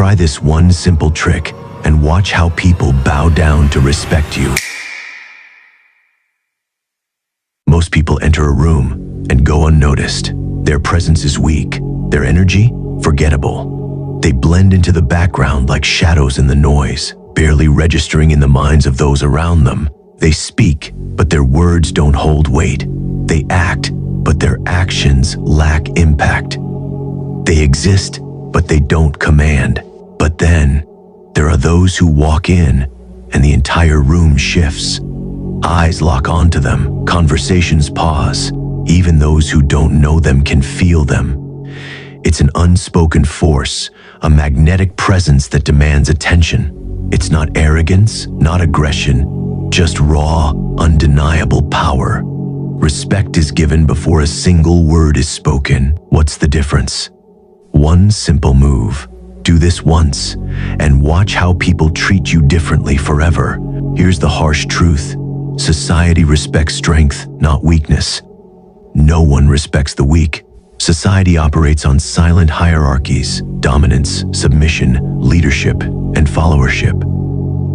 Try this one simple trick and watch how people bow down to respect you. Most people enter a room and go unnoticed. Their presence is weak, their energy forgettable. They blend into the background like shadows in the noise, barely registering in the minds of those around them. They speak, but their words don't hold weight. They act, but their actions lack impact. They exist, but they don't command. But then, there are those who walk in, and the entire room shifts. Eyes lock onto them, conversations pause. Even those who don't know them can feel them. It's an unspoken force, a magnetic presence that demands attention. It's not arrogance, not aggression, just raw, undeniable power. Respect is given before a single word is spoken. What's the difference? One simple move. Do this once, and watch how people treat you differently forever. Here's the harsh truth. Society respects strength, not weakness. No one respects the weak. Society operates on silent hierarchies: dominance, submission, leadership, and followership.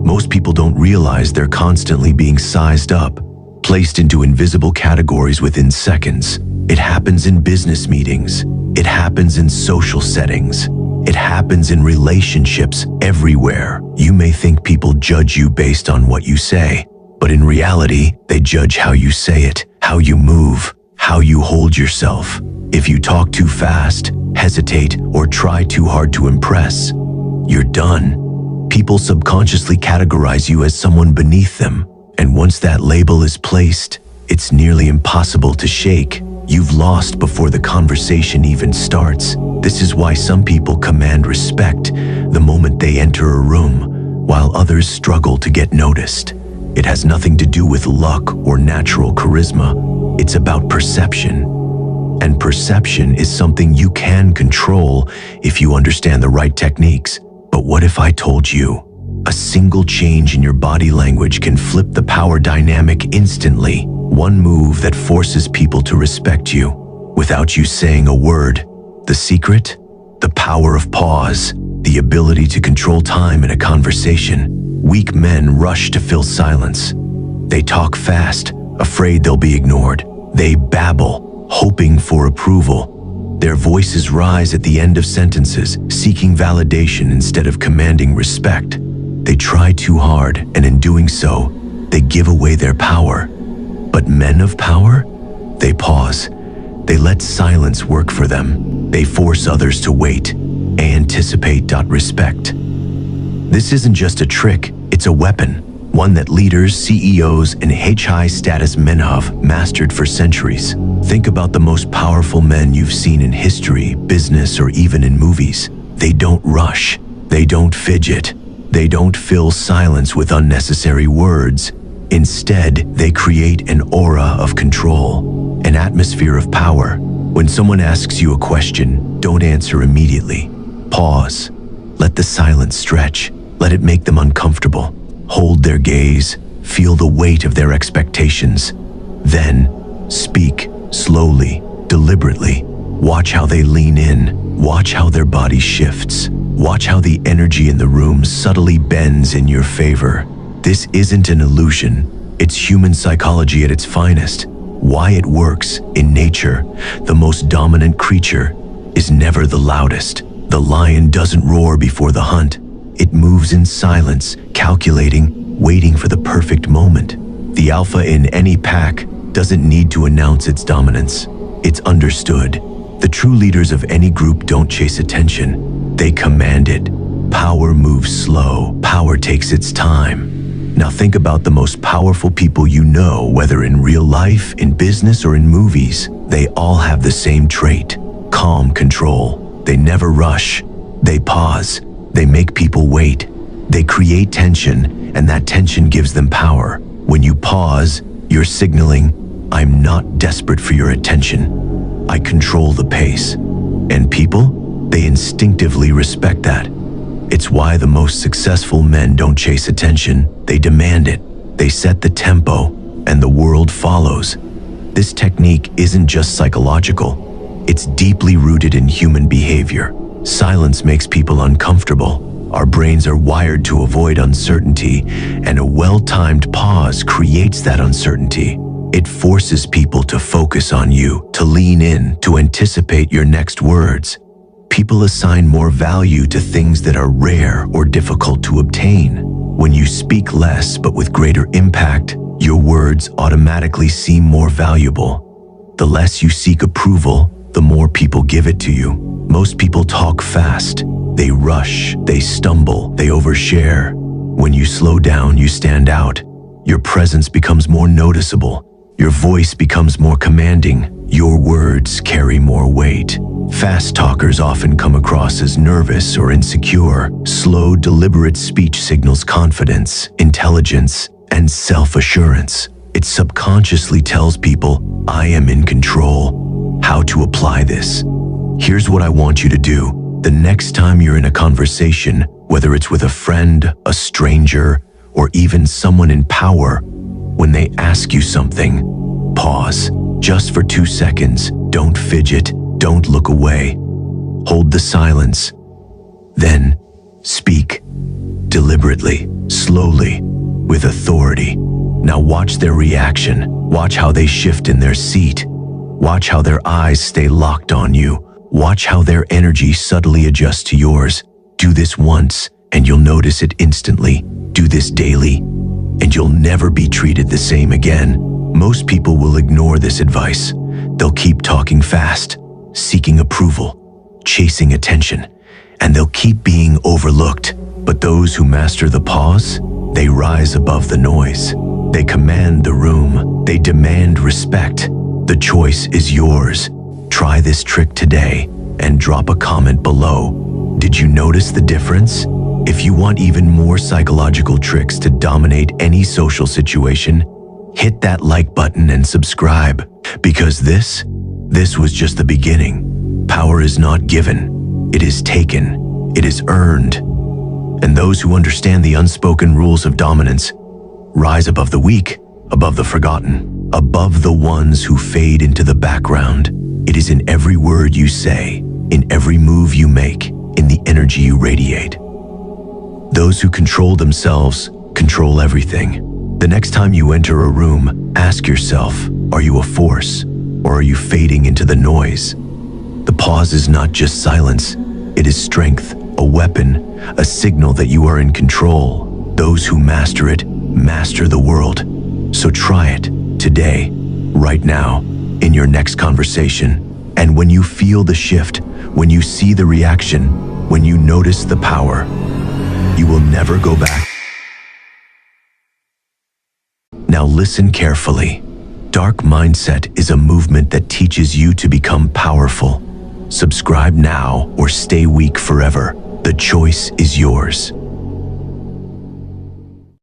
Most people don't realize they're constantly being sized up, placed into invisible categories within seconds. It happens in business meetings. It happens in social settings. It happens in relationships everywhere. You may think people judge you based on what you say, but in reality, they judge how you say it, how you move, how you hold yourself. If you talk too fast, hesitate, or try too hard to impress, you're done. People subconsciously categorize you as someone beneath them, and once that label is placed, it's nearly impossible to shake. You've lost before the conversation even starts. This is why some people command respect the moment they enter a room, while others struggle to get noticed. It has nothing to do with luck or natural charisma. It's about perception. And perception is something you can control if you understand the right techniques. But what if I told you a single change in your body language can flip the power dynamic instantly? One move that forces people to respect you without you saying a word. The secret? The power of pause, the ability to control time in a conversation. Weak men rush to fill silence. They talk fast, afraid they'll be ignored. They babble, hoping for approval. Their voices rise at the end of sentences, seeking validation instead of commanding respect. They try too hard, and in doing so, they give away their power. But men of power? They pause. They let silence work for them. They force others to wait. Anticipate. Respect. This isn't just a trick, it's a weapon. One that leaders, CEOs, and high-status men have mastered for centuries. Think about the most powerful men you've seen in history, business, or even in movies. They don't rush. They don't fidget. They don't fill silence with unnecessary words. Instead, they create an aura of control, an atmosphere of power. When someone asks you a question, don't answer immediately. Pause. Let the silence stretch. Let it make them uncomfortable. Hold their gaze. Feel the weight of their expectations. Then, speak slowly, deliberately. Watch how they lean in. Watch how their body shifts. Watch how the energy in the room subtly bends in your favor. This isn't an illusion. It's human psychology at its finest. Why it works in nature. The most dominant creature is never the loudest. The lion doesn't roar before the hunt. It moves in silence, calculating, waiting for the perfect moment. The alpha in any pack doesn't need to announce its dominance. It's understood. The true leaders of any group don't chase attention. They command it. Power moves slow. Power takes its time. Now think about the most powerful people you know, whether in real life, in business, or in movies. They all have the same trait: calm control. They never rush. They pause. They make people wait. They create tension, and that tension gives them power. When you pause, you're signaling, I'm not desperate for your attention. I control the pace. And people, they instinctively respect that. It's why the most successful men don't chase attention. They demand it. They set the tempo, and the world follows. This technique isn't just psychological. It's deeply rooted in human behavior. Silence makes people uncomfortable. Our brains are wired to avoid uncertainty, and a well-timed pause creates that uncertainty. It forces people to focus on you, to lean in, to anticipate your next words. People assign more value to things that are rare or difficult to obtain. When you speak less but with greater impact, your words automatically seem more valuable. The less you seek approval, the more people give it to you. Most people talk fast. They rush, they stumble, they overshare. When you slow down, you stand out. Your presence becomes more noticeable. Your voice becomes more commanding. Your words carry more weight. Fast talkers often come across as nervous or insecure. Slow, deliberate speech signals confidence, intelligence, and self-assurance. It subconsciously tells people, I am in control. How to apply this? Here's what I want you to do. The next time you're in a conversation, whether it's with a friend, a stranger, or even someone in power, when they ask you something, pause. Just for 2 seconds. Don't fidget. Don't look away. Hold the silence. Then speak. Deliberately, slowly, with authority. Now watch their reaction. Watch how they shift in their seat. Watch how their eyes stay locked on you. Watch how their energy subtly adjusts to yours. Do this once, and you'll notice it instantly. Do this daily, and you'll never be treated the same again. Most people will ignore this advice. They'll keep talking fast, seeking approval, chasing attention, and they'll keep being overlooked. But those who master the pause, they rise above the noise. They command the room. They demand respect. The choice is yours. Try this trick today and drop a comment below. Did you notice the difference? If you want even more psychological tricks to dominate any social situation, hit that like button and subscribe, because this was just the beginning. Power is not given, it is taken, it is earned. And those who understand the unspoken rules of dominance rise above the weak, above the forgotten, above the ones who fade into the background. It is in every word you say, in every move you make, in the energy you radiate. Those who control themselves control everything. The next time you enter a room, ask yourself, are you a force, or are you fading into the noise? The pause is not just silence, it is strength, a weapon, a signal that you are in control. Those who master it, master the world. So try it, today, right now, in your next conversation. And when you feel the shift, when you see the reaction, when you notice the power, you will never go back. Now listen carefully. Dark Mindset is a movement that teaches you to become powerful. Subscribe now or stay weak forever. The choice is yours.